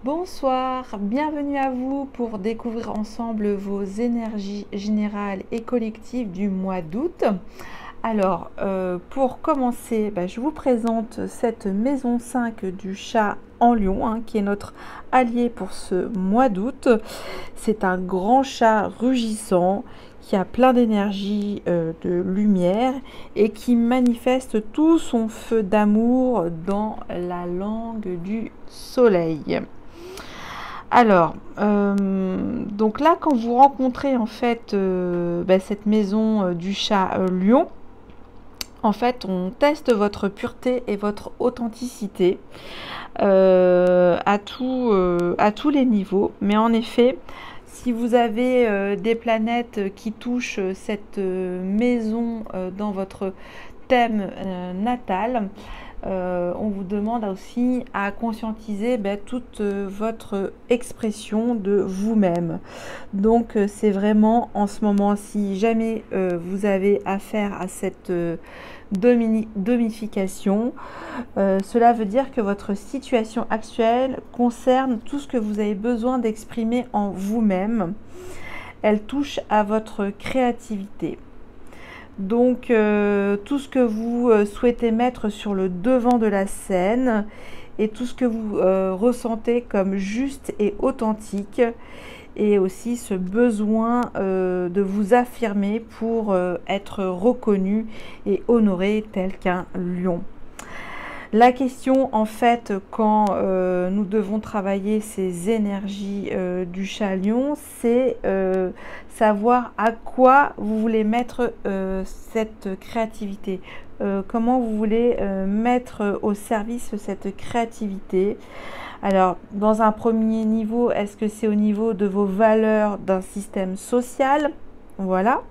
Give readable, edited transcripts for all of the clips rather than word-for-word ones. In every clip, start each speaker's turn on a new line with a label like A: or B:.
A: Bonsoir, bienvenue à vous pour découvrir ensemble vos énergies générales et collectives du mois d'août. Alors, pour commencer, je vous présente cette maison 5 du chat en lion, qui est notre allié pour ce mois d'août. C'est un grand chat rugissant qui a plein d'énergie, de lumière et qui manifeste tout son feu d'amour dans la langue du soleil. Alors, donc là, quand vous rencontrez en fait cette maison du chat lion, en fait, on teste votre pureté et votre authenticité à tous les niveaux. Mais en effet, si vous avez des planètes qui touchent cette maison dans votre thème natal, on vous demande aussi à conscientiser toute votre expression de vous-même. Donc c'est vraiment en ce moment, si jamais vous avez affaire à cette domification, cela veut dire que votre situation actuelle concerne tout ce que vous avez besoin d'exprimer en vous-même. Elle touche à votre créativité. Donc tout ce que vous souhaitez mettre sur le devant de la scène et tout ce que vous ressentez comme juste et authentique, et aussi ce besoin de vous affirmer pour être reconnu et honoré tel qu'un lion. La question en fait quand nous devons travailler ces énergies du chat lion, c'est savoir à quoi vous voulez mettre cette créativité, comment vous voulez mettre au service cette créativité. Alors dans un premier niveau, est-ce que c'est au niveau de vos valeurs d'un système social, voilà,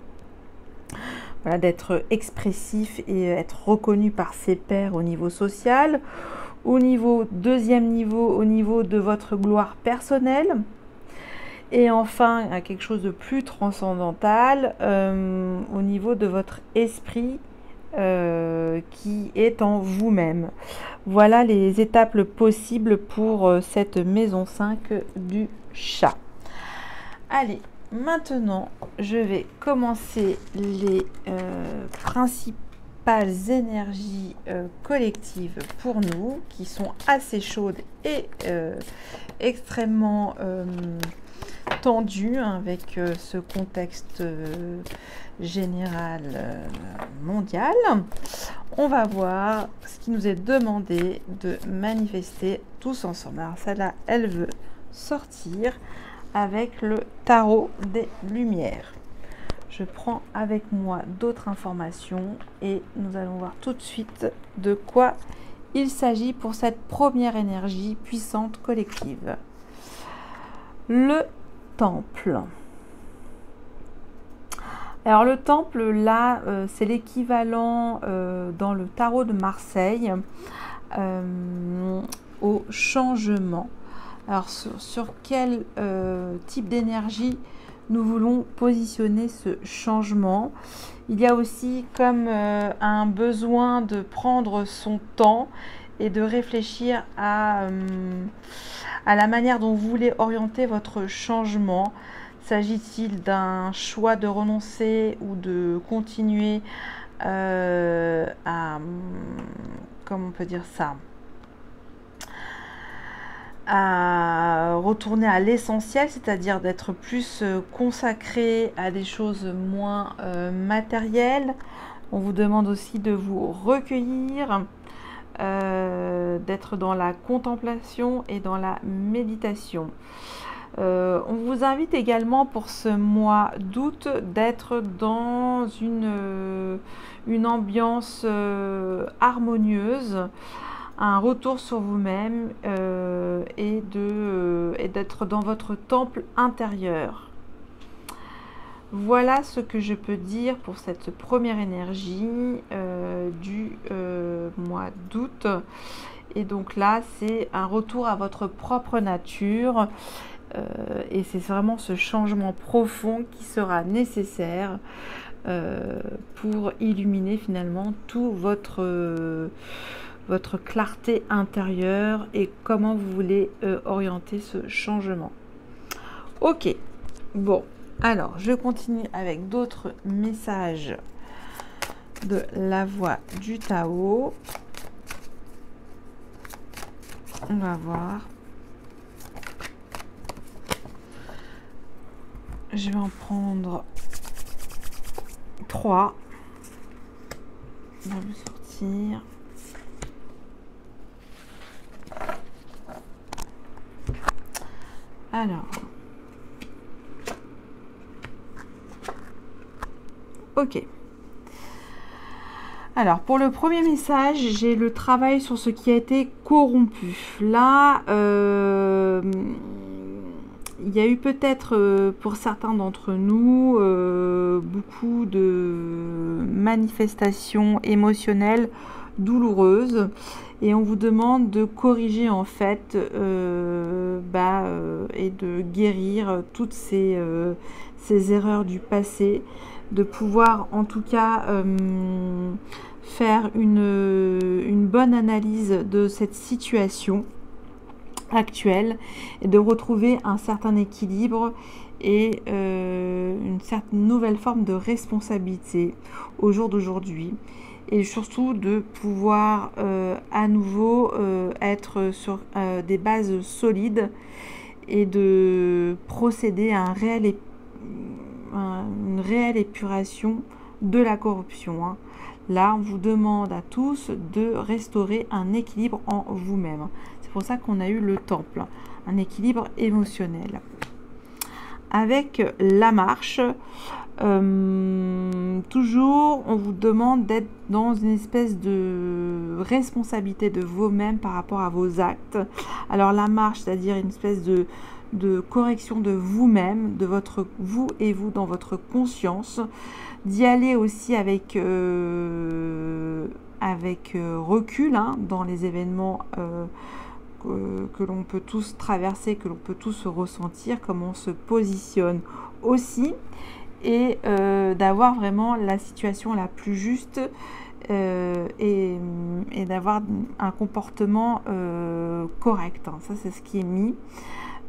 A: d'être expressif et être reconnu par ses pairs au niveau social. Au deuxième niveau, au niveau de votre gloire personnelle. Et enfin, quelque chose de plus transcendantal, au niveau de votre esprit qui est en vous-même. Voilà les étapes possibles pour cette maison 5 du chat. Allez, maintenant, je vais commencer les principales énergies collectives pour nous, qui sont assez chaudes et extrêmement tendues avec ce contexte général mondial. On va voir ce qui nous est demandé de manifester tous ensemble. Alors celle-là, elle veut sortir avec le tarot des lumières. Je prends avec moi d'autres informations et nous allons voir tout de suite de quoi il s'agit pour cette première énergie puissante collective. Le temple. Alors le temple, là, c'est l'équivalent dans le tarot de Marseille au changement. Alors sur quel type d'énergie nous voulons positionner ce changement? Il y a aussi comme un besoin de prendre son temps et de réfléchir à la manière dont vous voulez orienter votre changement. S'agit-il d'un choix de renoncer ou de continuer à, comment on peut dire ça, à retourner à l'essentiel, c'est-à-dire d'être plus consacré à des choses moins matérielles. On vous demande aussi de vous recueillir, d'être dans la contemplation et dans la méditation. On vous invite également pour ce mois d'août d'être dans une ambiance harmonieuse, un retour sur vous-même et d'être dans votre temple intérieur. Voilà ce que je peux dire pour cette première énergie du mois d'août. Et donc là, c'est un retour à votre propre nature. Et c'est vraiment ce changement profond qui sera nécessaire pour illuminer finalement tout votre votre clarté intérieure et comment vous voulez orienter ce changement. Ok, bon, alors je continue avec d'autres messages de la voix du Tao. On va voir. Je vais en prendre 3. On va le sortir. Alors. Ok. Alors, pour le premier message, j'ai le travail sur ce qui a été corrompu. Là, il y a eu peut-être pour certains d'entre nous beaucoup de manifestations émotionnelles douloureuses et on vous demande de corriger en fait et de guérir toutes ces erreurs du passé, de pouvoir en tout cas faire une bonne analyse de cette situation actuelle et de retrouver un certain équilibre et une certaine nouvelle forme de responsabilité au jour d'aujourd'hui et surtout de pouvoir à nouveau être sur des bases solides et de procéder à une réelle épuration de la corruption, hein. Là, on vous demande à tous de restaurer un équilibre en vous-même. C'est pour ça qu'on a eu le temple, un équilibre émotionnel. Avec la marche, toujours, on vous demande d'être dans une espèce de responsabilité de vous-même par rapport à vos actes. Alors la marche, c'est-à-dire une espèce de correction de vous-même, de votre vous et vous dans votre conscience, d'y aller aussi avec recul hein, dans les événements que l'on peut tous traverser, que l'on peut tous ressentir, comment on se positionne aussi, et d'avoir vraiment la situation la plus juste et d'avoir un comportement correct. Hein. Ça, c'est ce qui est mis.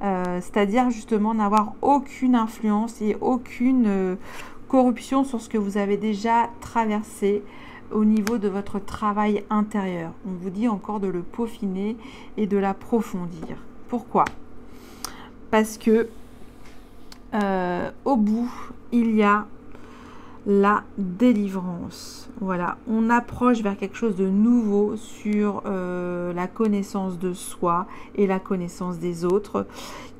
A: C'est-à-dire justement n'avoir aucune influence et aucune corruption sur ce que vous avez déjà traversé au niveau de votre travail intérieur. On vous dit encore de le peaufiner et de l'approfondir. Pourquoi? Parce que au bout, il y a la délivrance. Voilà, on approche vers quelque chose de nouveau sur la connaissance de soi et la connaissance des autres,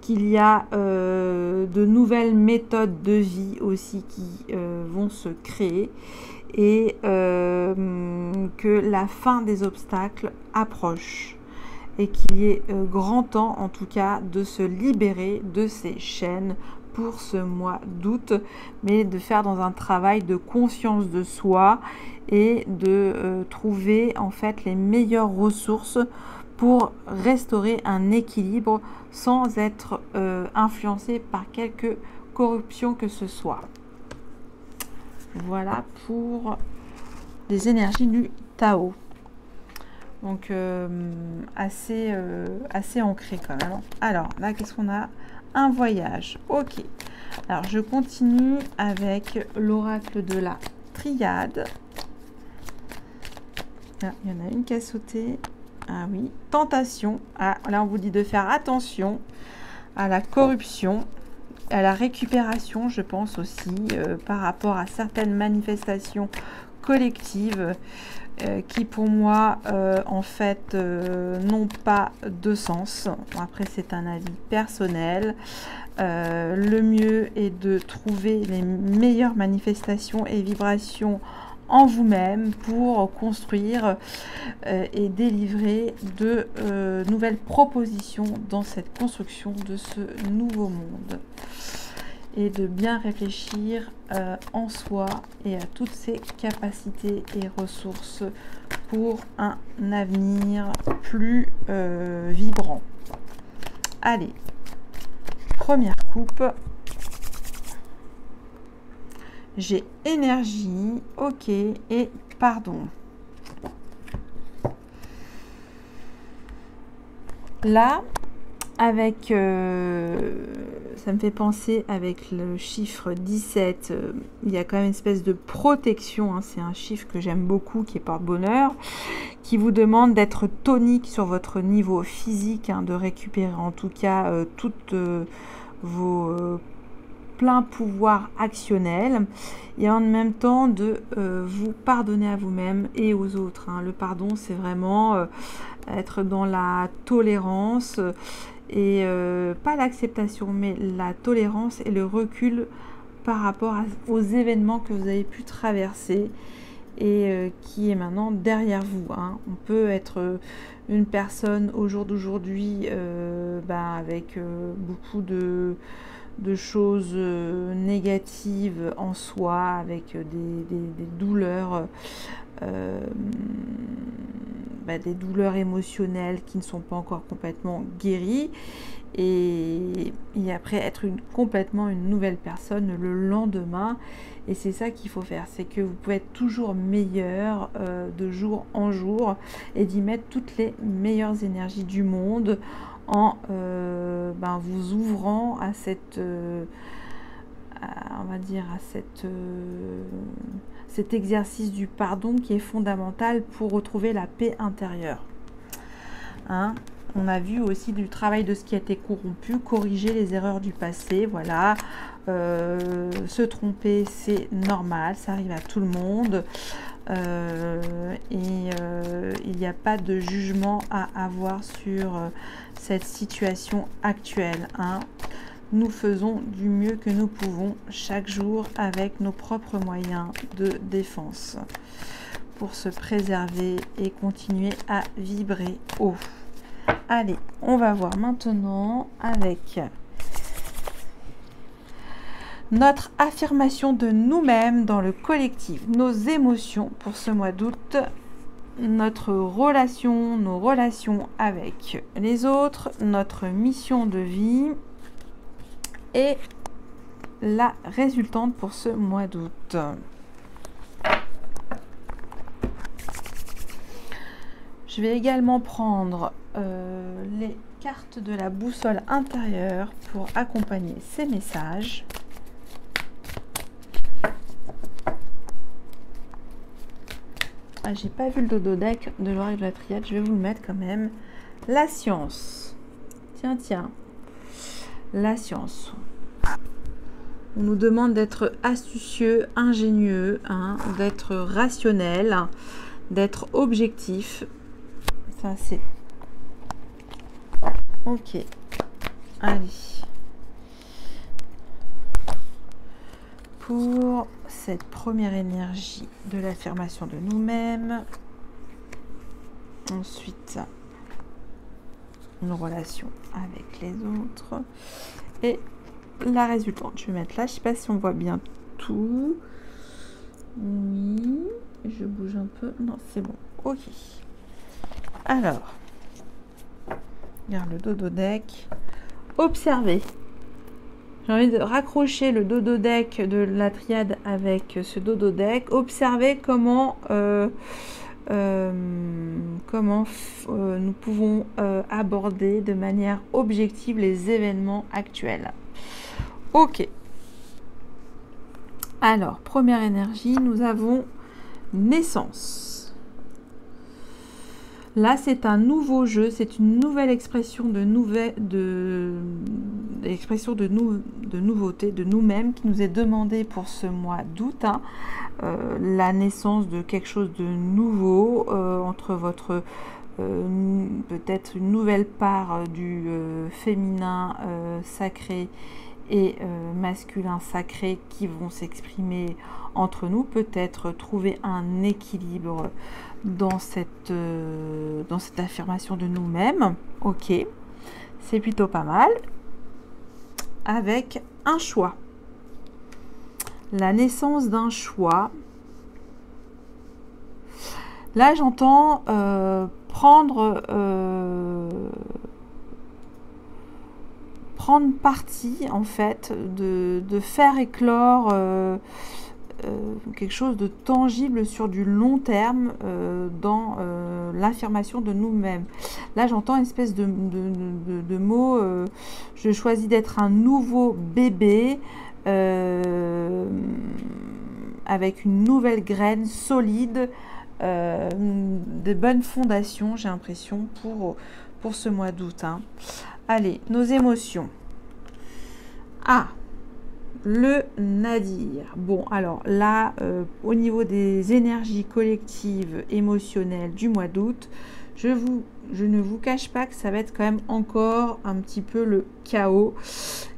A: qu'il y a de nouvelles méthodes de vie aussi qui vont se créer et que la fin des obstacles approche et qu'il y ait grand temps en tout cas de se libérer de ces chaînes pour ce mois d'août, mais de faire dans un travail de conscience de soi et de trouver en fait les meilleures ressources pour restaurer un équilibre sans être influencé par quelque corruption que ce soit. Voilà pour les énergies du Tao. Donc assez ancré quand même. Alors là, qu'est-ce qu'on a? Un voyage. Ok. Alors je continue avec l'oracle de la triade. Là, il y en a une qui a sauté. Ah oui. Tentation. Ah, là, on vous dit de faire attention à la corruption, à la récupération, je pense aussi, par rapport à certaines manifestations collectives qui pour moi en fait n'ont pas de sens. Bon, après c'est un avis personnel. Le mieux est de trouver les meilleures manifestations et vibrations en vous-même pour construire et délivrer de nouvelles propositions dans cette construction de ce nouveau monde. Et de bien réfléchir en soi et à toutes ses capacités et ressources pour un avenir plus vibrant. Allez, première coupe. J'ai énergie, ok, et pardon. Là, avec, ça me fait penser avec le chiffre 17, il y a quand même une espèce de protection, hein, c'est un chiffre que j'aime beaucoup, qui est porte-bonheur, qui vous demande d'être tonique sur votre niveau physique, hein, de récupérer en tout cas toutes vos pleins pouvoirs actionnels, et en même temps de vous pardonner à vous-même et aux autres, hein. Le pardon, c'est vraiment être dans la tolérance, et pas l'acceptation, mais la tolérance et le recul par rapport aux événements que vous avez pu traverser et qui est maintenant derrière vous, hein. On peut être une personne au jour d'aujourd'hui avec beaucoup de choses négatives en soi, avec des douleurs, des douleurs émotionnelles qui ne sont pas encore complètement guéries, et après être complètement une nouvelle personne le lendemain. Et c'est ça qu'il faut faire, c'est que vous pouvez être toujours meilleur de jour en jour, et d'y mettre toutes les meilleures énergies du monde en vous ouvrant à cette cet exercice du pardon, qui est fondamental pour retrouver la paix intérieure, hein. On a vu aussi du travail de ce qui a été corrompu, corriger les erreurs du passé, voilà. Se tromper, c'est normal, ça arrive à tout le monde, il n'y a pas de jugement à avoir sur cette situation actuelle, hein. Nous faisons du mieux que nous pouvons chaque jour avec nos propres moyens de défense pour se préserver et continuer à vibrer haut. Allez, on va voir maintenant avec notre affirmation de nous-mêmes dans le collectif, nos émotions pour ce mois d'août, notre relation, nos relations avec les autres, notre mission de vie et la résultante pour ce mois d'août. Je vais également prendre les cartes de la boussole intérieure pour accompagner ces messages. Ah, j'ai pas vu le dodo deck de l'oracle de la triade, je vais vous le mettre quand même. La science. Tiens. La science. On nous demande d'être astucieux, ingénieux, hein, d'être rationnel, d'être objectif. Ça, c'est... Ok. Allez. Pour cette première énergie de l'affirmation de nous-mêmes. Ensuite, une relation avec les autres. Et la résultante. Je vais mettre là. Je ne sais pas si on voit bien tout. Oui. Je bouge un peu. Non, c'est bon. Ok. Alors, regarde le dodo deck. Observez. J'ai envie de raccrocher le dodo deck de la triade avec ce dodo deck. Observez comment nous pouvons aborder de manière objective les événements actuels. Ok. Alors, première énergie, nous avons naissance. Là, c'est un nouveau jeu, c'est une nouvelle expression de nouveauté, de nous-mêmes qui nous est demandée pour ce mois d'août, hein. La naissance de quelque chose de nouveau entre votre peut-être une nouvelle part du féminin sacré et masculin sacré qui vont s'exprimer entre nous, peut-être trouver un équilibre dans cette affirmation de nous-mêmes. Ok, c'est plutôt pas mal. Avec un choix, la naissance d'un choix. Là, j'entends prendre parti, en fait, de faire éclore quelque chose de tangible sur du long terme dans l'affirmation de nous-mêmes. Là, j'entends une espèce de mot, je choisis d'être un nouveau bébé avec une nouvelle graine solide, de bonnes fondations, j'ai l'impression, pour ce mois d'août. Hein. Allez, nos émotions. Ah, le nadir. Bon, alors là, au niveau des énergies collectives, émotionnelles du mois d'août, je ne vous cache pas que ça va être quand même encore un petit peu le chaos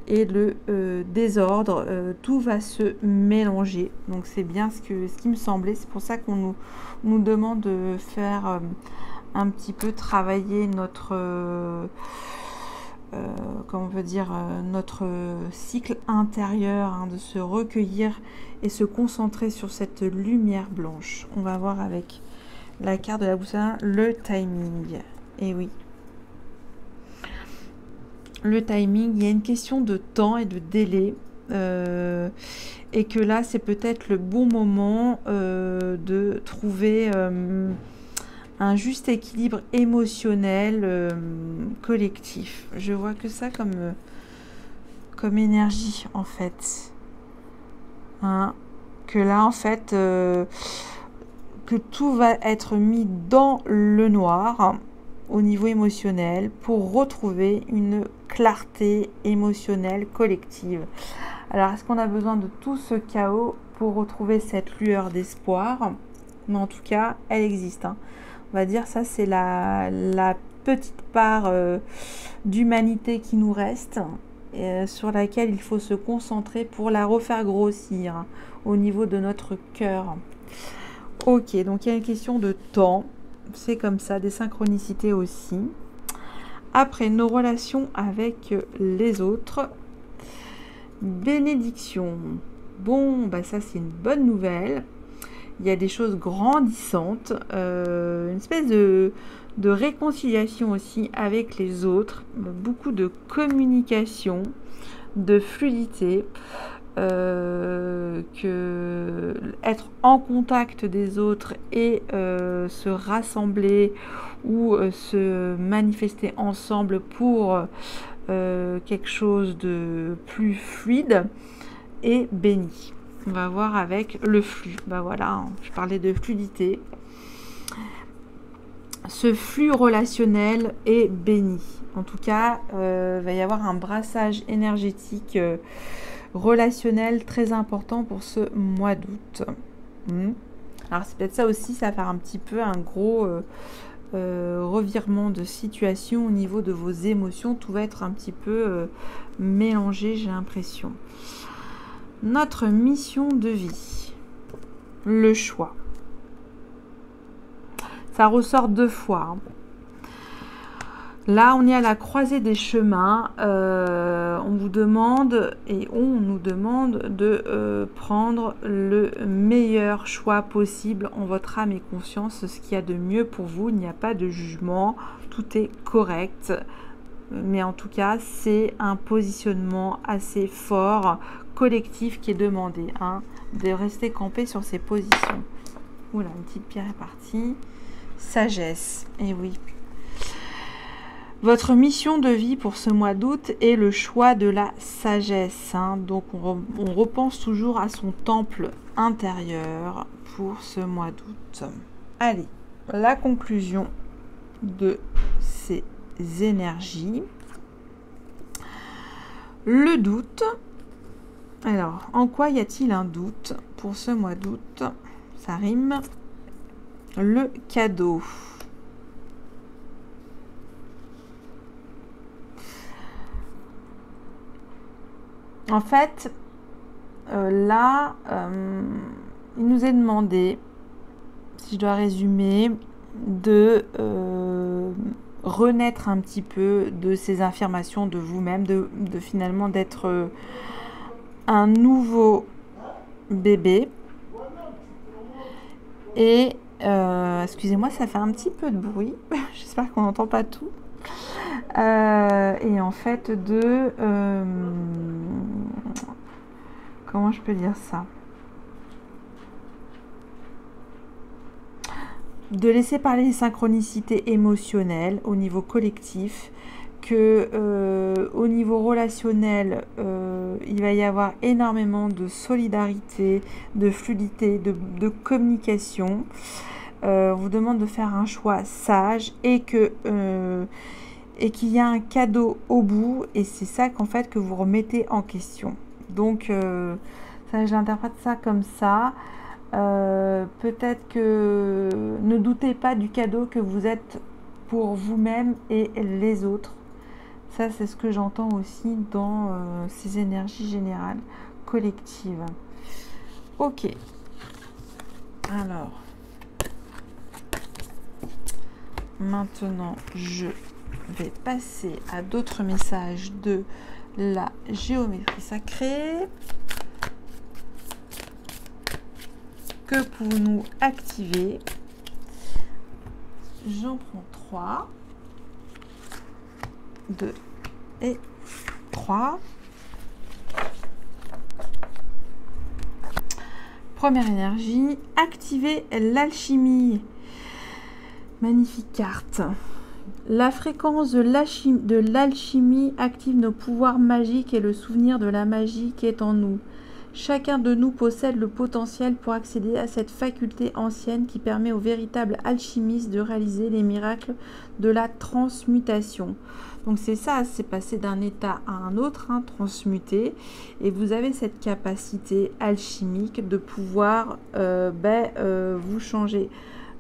A: et le désordre. Tout va se mélanger. Donc c'est bien ce qui me semblait. C'est pour ça qu'on nous demande de faire un petit peu travailler notre... comment on peut dire, notre cycle intérieur, hein, de se recueillir et se concentrer sur cette lumière blanche. On va voir avec la carte de la boussole le timing. Et oui, le timing, il y a une question de temps et de délai, et que là c'est peut-être le bon moment de trouver un juste équilibre émotionnel collectif. Je vois que ça comme énergie en fait. Hein, que là en fait, que tout va être mis dans le noir au niveau émotionnel pour retrouver une clarté émotionnelle collective. Alors est-ce qu'on a besoin de tout ce chaos pour retrouver cette lueur d'espoir? Mais en tout cas, elle existe. Hein. On va dire ça, c'est la petite part d'humanité qui nous reste, sur laquelle il faut se concentrer pour la refaire grossir, hein, au niveau de notre cœur. Ok, donc il y a une question de temps, c'est comme ça, des synchronicités aussi. Après, nos relations avec les autres. Bénédiction. Bon, bah ça c'est une bonne nouvelle. Il y a des choses grandissantes, une espèce de réconciliation aussi avec les autres, beaucoup de communication, de fluidité, que être en contact des autres et se rassembler ou se manifester ensemble pour quelque chose de plus fluide est béni. On va voir avec le flux. Ben voilà, je parlais de fluidité. Ce flux relationnel est béni. En tout cas, il va y avoir un brassage énergétique relationnel très important pour ce mois d'août. Alors c'est peut-être ça aussi, ça va faire un petit peu un gros revirement de situation au niveau de vos émotions. Tout va être un petit peu mélangé, j'ai l'impression. Notre mission de vie, le choix. Ça ressort 2 fois. Hein. Là, on est à la croisée des chemins. On vous demande et on nous demande de prendre le meilleur choix possible en votre âme et conscience, ce qu'il y a de mieux pour vous. Il n'y a pas de jugement, tout est correct. Mais en tout cas, c'est un positionnement assez fort, collectif qui est demandé, hein, de rester campé sur ses positions. Oula, une petite pierre est partie. Sagesse, et oui. Votre mission de vie pour ce mois d'août est le choix de la sagesse. Hein. Donc on repense toujours à son temple intérieur pour ce mois d'août. Allez, la conclusion de ces énergies. Le doute. Alors, en quoi y a-t-il un doute pour ce mois d'août? Ça rime. Le cadeau. En fait, là, il nous est demandé, si je dois résumer, de renaître un petit peu de ces affirmations de vous-même, de finalement d'être un nouveau bébé. Et excusez-moi, ça fait un petit peu de bruit. J'espère qu'on n'entend pas tout. Et en fait comment je peux dire ça? de laisser parler les synchronicités émotionnelles au niveau collectif, que au niveau relationnel, il va y avoir énormément de solidarité, de fluidité, de communication. On vous demande de faire un choix sage et qu'il y a un cadeau au bout, et c'est ça qu'en fait que vous remettez en question. Donc ça, j'interprète ça comme ça. Peut-être que ne doutez pas du cadeau que vous êtes pour vous-même et les autres. Ça, c'est ce que j'entends aussi dans ces énergies générales collectives. Ok. Alors, maintenant, je vais passer à d'autres messages de la géométrie sacrée. Que pouvons-nous activer? J'en prends 3. 2 et 3. Première énergie, activer l'alchimie. Magnifique carte. La fréquence de l'alchimie active nos pouvoirs magiques et le souvenir de la magie qui est en nous. Chacun de nous possède le potentiel pour accéder à cette faculté ancienne qui permet aux véritables alchimistes de réaliser les miracles de la transmutation. Donc c'est ça, c'est passer d'un état à un autre, transmuter. Et vous avez cette capacité alchimique de pouvoir vous changer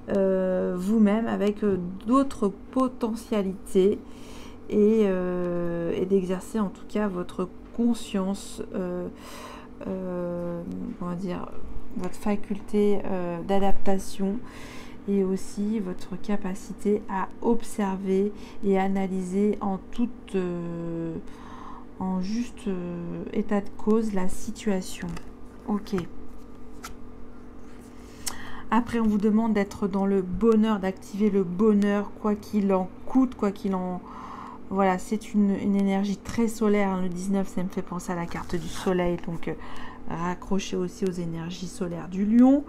A: vous-même avec d'autres potentialités et d'exercer en tout cas votre conscience, comment dire, votre faculté d'adaptation et aussi votre capacité à observer et analyser en juste état de cause la situation. Ok. Après, on vous demande d'être dans le bonheur, d'activer le bonheur, quoi qu'il en coûte, quoi qu'il en... Voilà, c'est une énergie très solaire. Le 19, ça me fait penser à la carte du soleil, donc raccrochez aussi aux énergies solaires du lion.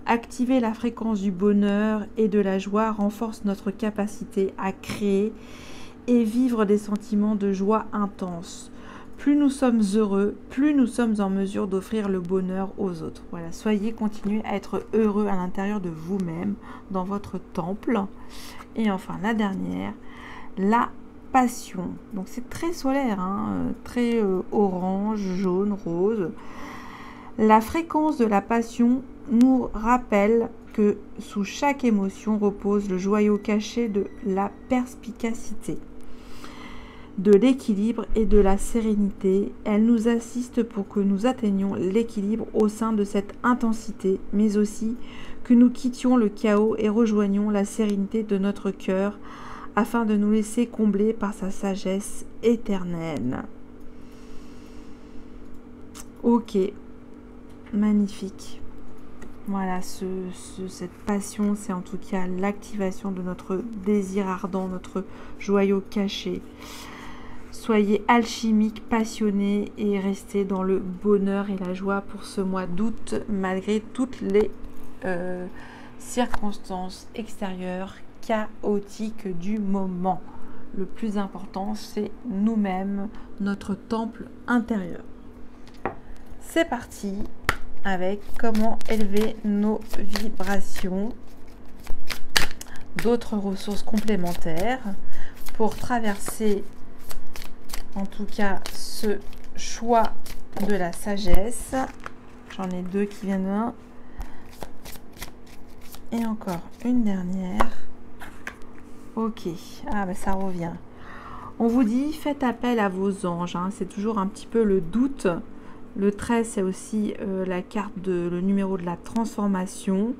A: Activer la fréquence du bonheur et de la joie renforce notre capacité à créer et vivre des sentiments de joie intense. Plus nous sommes heureux, plus nous sommes en mesure d'offrir le bonheur aux autres. Voilà, continuez à être heureux à l'intérieur de vous-même, dans votre temple. Et enfin, la dernière, la passion. Donc c'est très solaire, très orange, jaune, rose. La fréquence de la passion nous rappelle que sous chaque émotion repose le joyau caché de la perspicacité, de l'équilibre et de la sérénité. Elle nous assiste pour que nous atteignions l'équilibre au sein de cette intensité, mais aussi que nous quittions le chaos et rejoignions la sérénité de notre cœur afin de nous laisser combler par sa sagesse éternelle. Ok, magnifique. Voilà, cette passion, c'est en tout cas l'activation de notre désir ardent, notre joyau caché. Soyez alchimique, passionné et restez dans le bonheur et la joie pour ce mois d'août, malgré toutes les circonstances extérieures chaotiques du moment. Le plus important, c'est nous-mêmes, notre temple intérieur. C'est parti avec comment élever nos vibrations, d'autres ressources complémentaires pour traverser en tout cas ce choix de la sagesse. J'en ai deux qui viennent et encore une dernière. Ok, ça revient. On vous dit faites appel à vos anges, c'est toujours un petit peu le doute. Le 13, c'est aussi la carte le numéro de la transformation.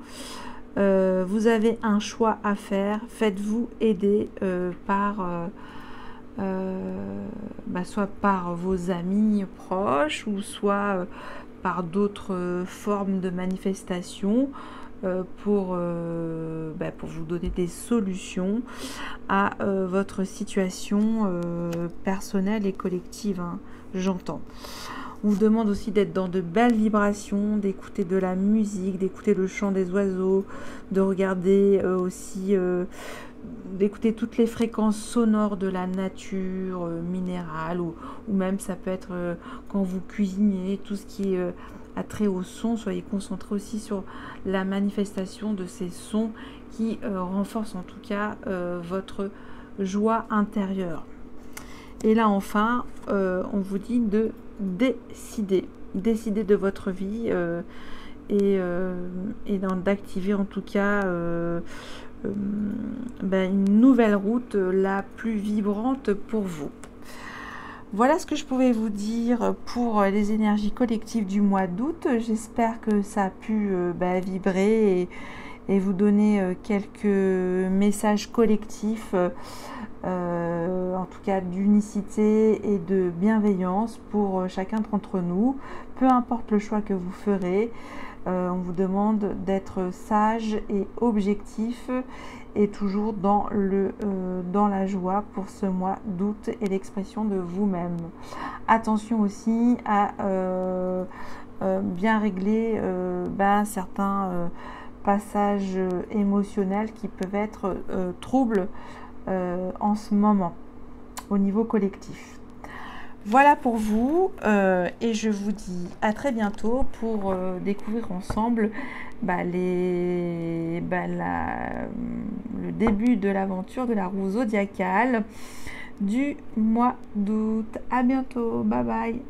A: Vous avez un choix à faire. Faites-vous aider soit par vos amis proches ou soit par d'autres formes de manifestation pour vous donner des solutions à votre situation personnelle et collective, j'entends. On vous demande aussi d'être dans de belles vibrations, d'écouter de la musique, d'écouter le chant des oiseaux, de regarder aussi, d'écouter toutes les fréquences sonores de la nature minérale, ou même ça peut être quand vous cuisinez, tout ce qui est attrait au son. Soyez concentrés aussi sur la manifestation de ces sons qui renforcent en tout cas votre joie intérieure. Et là enfin, on vous dit de décider de votre vie et d'activer en tout cas une nouvelle route la plus vibrante pour vous. Voilà ce que je pouvais vous dire pour les énergies collectives du mois d'août. J'espère que ça a pu vibrer et vous donner quelques messages collectifs, en tout cas d'unicité et de bienveillance pour chacun d'entre nous. Peu importe le choix que vous ferez, on vous demande d'être sage et objectif et toujours dans la joie pour ce mois d'août et l'expression de vous-même. Attention aussi à bien régler certains passages émotionnels qui peuvent être troubles en ce moment au niveau collectif. Voilà pour vous et je vous dis à très bientôt pour découvrir ensemble le début de l'aventure de la roue zodiacale du mois d'août. À bientôt, bye bye.